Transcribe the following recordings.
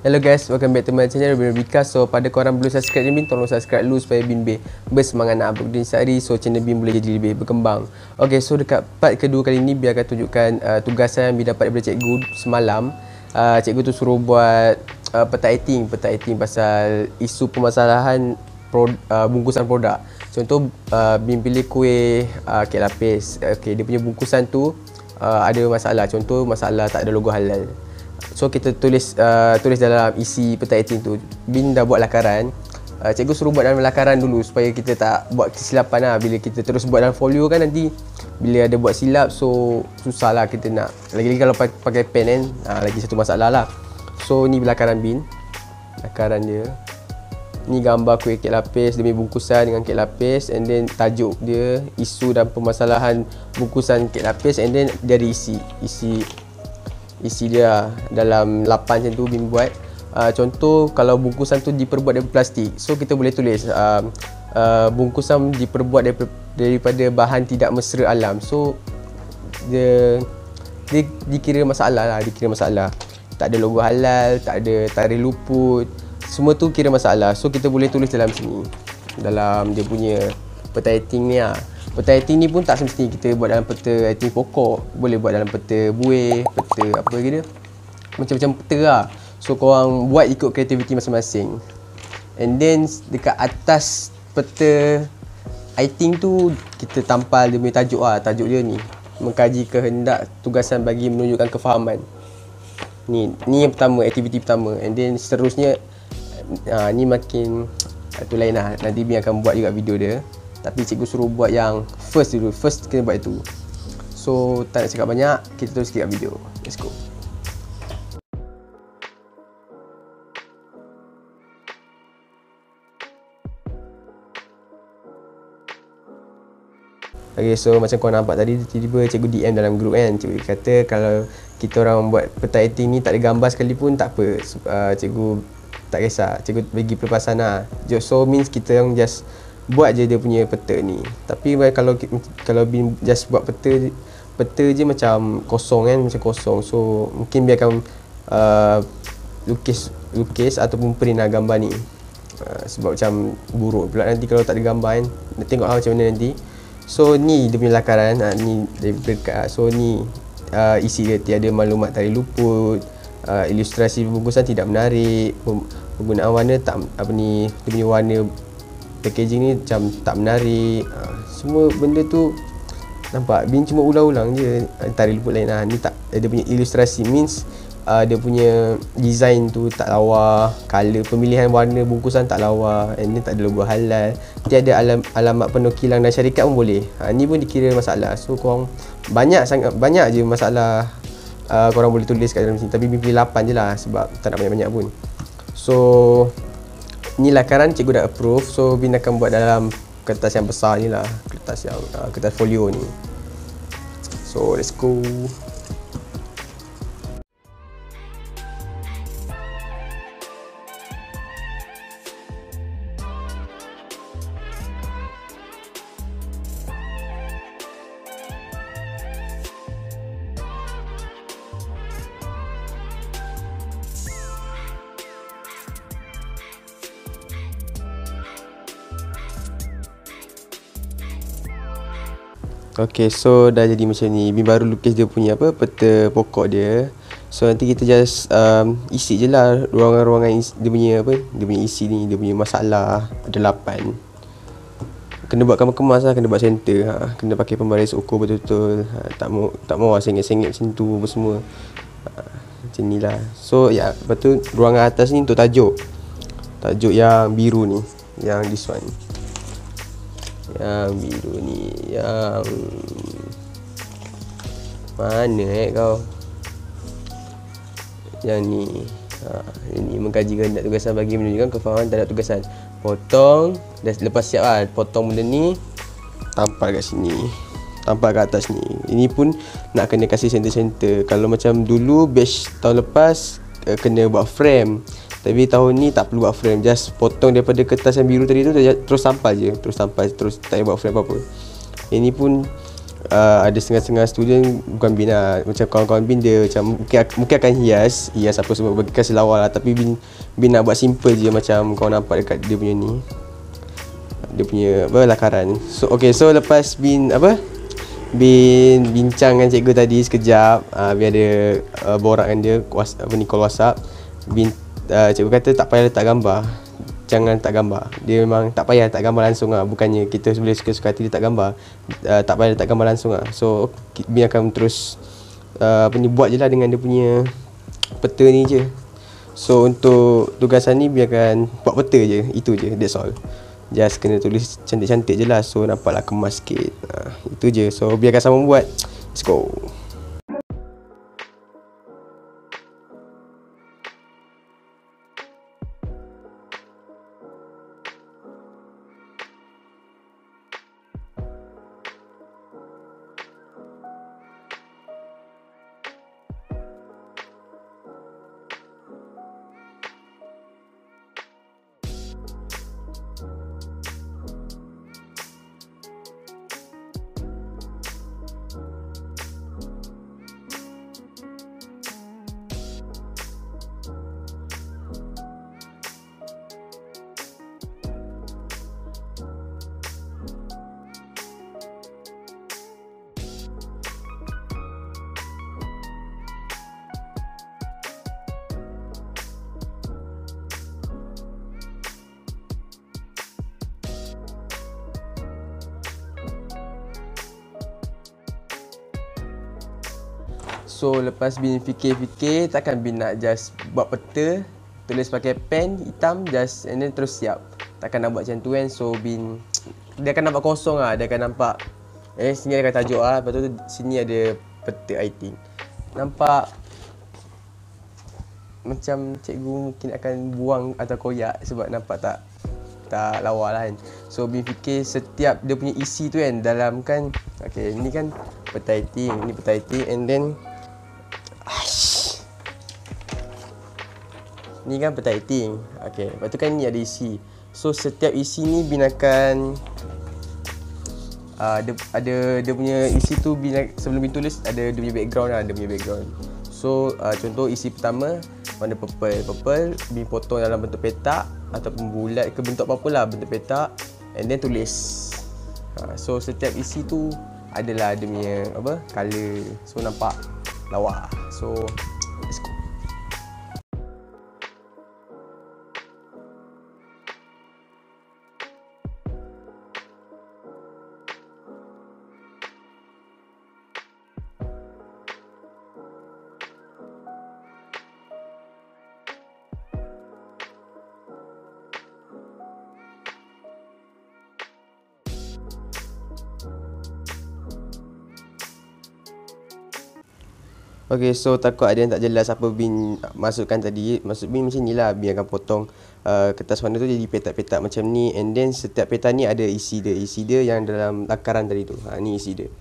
Hello guys, welcome back to my channel Bika. So pada korang belum subscribe Bin, tolong subscribe dulu supaya Bin bersemangat nak upload video sehari. So channel Bin boleh jadi lebih berkembang. Okay, so dekat part kedua kali ni Bin akan tunjukkan tugasan yang Bin dapat daripada cikgu semalam. Cikgu tu suruh buat peta acting pasal isu permasalahan bungkusan produk. Contoh Bin pilih kuih kek lapis. Okay, dia punya bungkusan tu ada masalah. Contoh masalah tak ada logo halal. So kita tulis dalam isi peta acting tu. Bin dah buat lakaran. Cikgu suruh buat dalam lakaran dulu supaya kita tak buat kesilapan lah. Bila kita terus buat dalam folio kan nanti bila ada buat silap, so susah lah kita nak. Lagi-lagi kalau pakai pen kan, lagi satu masalah lah. So ni lakaran Bin. Lakaran dia. Ni gambar kuih kek lapis demi bungkusan dengan kek lapis, and then tajuk dia isu dan permasalahan bungkusan kek lapis, and then dia ada isi dia dalam 8 macam tu Bin buat. Contoh kalau bungkusan tu diperbuat dari plastik, so kita boleh tulis bungkusan diperbuat daripada bahan tidak mesra alam. So dia dikira masalah lah, tak ada logo halal, tak ada tarikh luput, semua tu kira masalah. So kita boleh tulis dalam sini, dalam dia punya peta acting ni lah. Peta acting ni pun tak semestinya kita buat dalam peta acting pokok. Boleh buat dalam peta buih, peta apa gitu, macam-macam peta lah. So korang buat ikut kreativiti masing-masing. And then dekat atas peta acting tu kita tampal dia punya tajuk lah. Tajuk dia ni, mengkaji kehendak tugasan bagi menunjukkan kefahaman. Ni yang pertama, aktiviti pertama. And then seterusnya ni makin tu lain lah. Nanti Bin akan buat juga video dia, tapi cikgu suruh buat yang first dulu. First kena buat itu. So tak nak cakap banyak, kita terus kat video. Let's go. Okay, so macam korang nampak tadi, tiba-tiba cikgu DM dalam grup kan. Cikgu kata kalau kita orang buat peta acting ni tak ada gambar sekalipun tak apa. Cikgu tak kisah, cikgu bagi pelepasan lah. So means kita yang just buat je dia punya peta ni. Tapi kalau Bin just buat peta je macam kosong kan, macam kosong. So mungkin Bin akan lukis ataupun print lah gambar ni. Sebab macam buruk pula nanti kalau tak ada gambar kan. Tengok lah macam mana nanti. So ni dia punya lakaran, ni dari dekat. So ni isi dia tiada maklumat tarikh luput, ilustrasi bungkusan tidak menarik, penggunaan warna tak dia punya warna packaging ni macam tak menarik. Semua benda tu nampak Bin cuma ulang-ulang je. Tarikh luput lain lah. Ni tak, dia punya ilustrasi means dia punya design tu tak lawa, color, pemilihan warna bungkusan tak lawa, and ni tak ada logo halal, tiada alamat penukilan dan syarikat pun boleh. Ni pun dikira masalah. So korang banyak je masalah korang boleh tulis kat dalam sini, tapi Bin pilih 8 je lah sebab tak nak banyak-banyak pun. So ni lakaran cikgu dah approve. So Bin akan buat dalam kertas yang besar ni lah, kertas folio ni. So let's go. Okay, so dah jadi macam ni. Bin baru lukis dia punya peta pokok dia. So nanti kita just isi je lah ruangan-ruangan dia punya isi ni, dia punya masalah. Ada 8. Kena buat kemas lah, kena buat center. Kena pakai pembaris ukur betul-betul. Tak mau sengit-sengit macam tu apa semua. Macam ni lah. So ya, lepas tu ruangan atas ni untuk tajuk yang biru ni, yang this one. Yang biru ni, yang mana kau? Yang ni. Ini mengkaji kehendak tugasan bagi menunjukkan kefahaman terhadap tugasan. Potong, dah lepas siap lah. Potong benda ni, tampal kat sini, tampal kat atas ni. Ini pun nak kena kasih center-center. Kalau macam dulu batch tahun lepas kena buat frame, tapi tahun ni tak perlu buat frame. Just potong daripada kertas yang biru tadi tu, terus tampal je. Terus tak payah buat frame apa-apa. Ini pun ada setengah-setengah student bukan bin lah. Macam kawan-kawan bin dia macam mungkin akan hias apa semua bagi kasih lawa lah. Tapi bin nak buat simple je, macam kau nampak dekat dia punya ni, dia punya lakaran. So lepas bin bincang dengan cikgu tadi sekejap, bin ada borak dengan dia call WhatsApp. Cikgu kata tak payah letak gambar, jangan letak gambar. Dia memang tak payah letak gambar langsung lah. Bukannya kita boleh suka-suka hati letak gambar, tak payah letak gambar langsung lah. So bin akan terus buat je lah dengan dia punya peta ni je. So untuk tugasan ni bin akan buat peta je, itu je, that's all. Just kena tulis cantik-cantik je lah, so nampaklah kemas sikit. Itu je. So biarkan sama buat. Let's go. So lepas bin fikir-fikir, takkan bin nak just buat peta, tulis pakai pen hitam just and then terus siap. Takkan nak buat macam tu kan. So bin dia akan nampak kosong lah. Dia akan nampak sini ada tajuk lah, lepas tu sini ada peta I think. Nampak macam cikgu mungkin akan buang atau koyak sebab nampak tak lawa lah kan. So bin fikir setiap dia punya isi tu kan dalam kan, okay, ni kan peta writing, ni peta writing, and then ni kan peta writing. Okay, lepas tu kan ni ada isi. So setiap isi ni bin akan dia punya isi tu bin, sebelum bin tulis ada dia punya background lah, dia punya background. So contoh isi pertama warna purple bin potong dalam bentuk petak ataupun bulat ke bentuk apa-apa lah, bentuk petak, and then tulis. So setiap isi tu adalah dia punya color, so nampak lawa. So let's go. Okay, so takut ada yang tak jelas apa bin masukkan tadi. Maksud bin macam ni lah, bin akan potong kertas warna tu jadi petak-petak macam ni, and then setiap petak ni ada isi dia yang dalam lakaran tadi tu. Ni isi dia.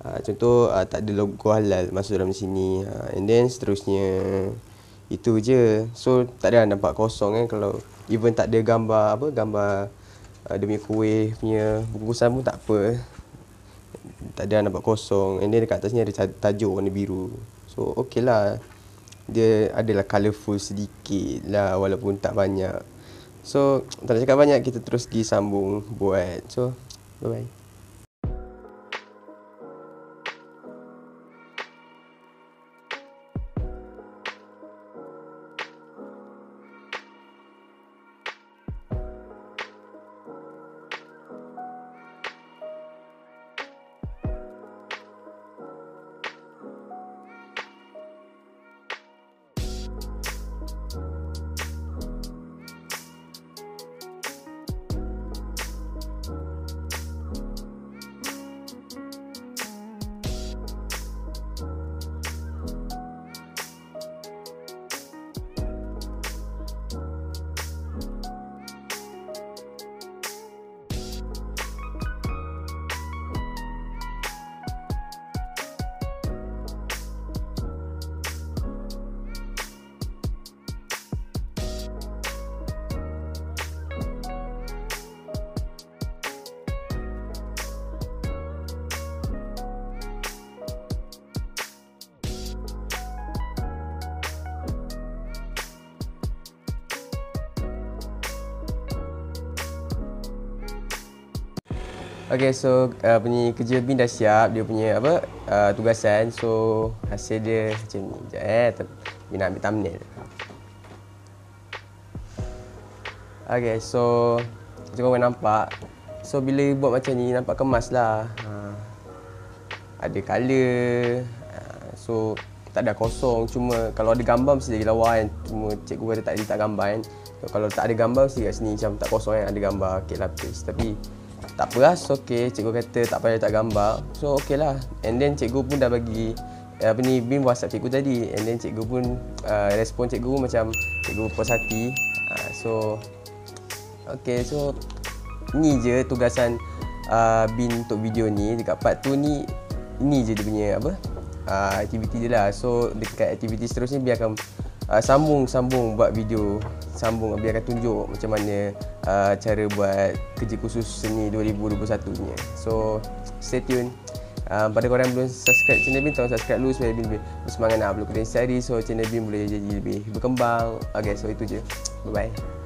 Contoh tak ada logo halal masuk dalam sini, and then seterusnya. Itu je. So tak ada nampak kosong kan. Kalau even tak ada gambar gambar dia punya kuih punya bungkusan pun tak apa. Tak ada nampak kosong, and then dekat atas ni ada tajuk warna biru. So okey lah, dia adalah colourful sedikit lah walaupun tak banyak. So tak nak cakap banyak, kita terus pergi sambung buat. So bye bye. Okay, so punya kerja Bin dah siap. Dia punya apa tugasan. So hasil dia macam ni. Sekejap Bin nak ambil thumbnail. Okay, so macam korang nampak. So bila buat macam ni nampak kemas lah. Ada colour. So tak ada kosong. Cuma kalau ada gambar mesti jadi lawa kan. Cuma cikgu kata tak letak gambar kan. So, kalau tak ada gambar mesti kat sini macam tak kosong kan. Ada gambar kek lapis. Tapi tak apa lah, so okay. Cikgu kata tak payah letak gambar. So okay lah. And then cikgu pun dah bagi apa ni, Bin WhatsApp cikgu tadi. And then cikgu pun respon cikgu macam cikgu puas hati. So okay, so ni je tugasan Bin untuk video ni. Dekat part tu ni, ini je dia punya apa aktiviti dia lah. So dekat aktiviti seterusnya Bin akan sambung buat video. Biar akan tunjuk macam mana cara buat kerja khusus seni 2021 ni. So stay tune. Pada korang yang belum subscribe channel Bin, tolong subscribe dulu supaya Bin lebih bersemangat nak upload konten setiap hari. So channel Bin boleh jadi lebih berkembang. Okay, so itu je. Bye bye.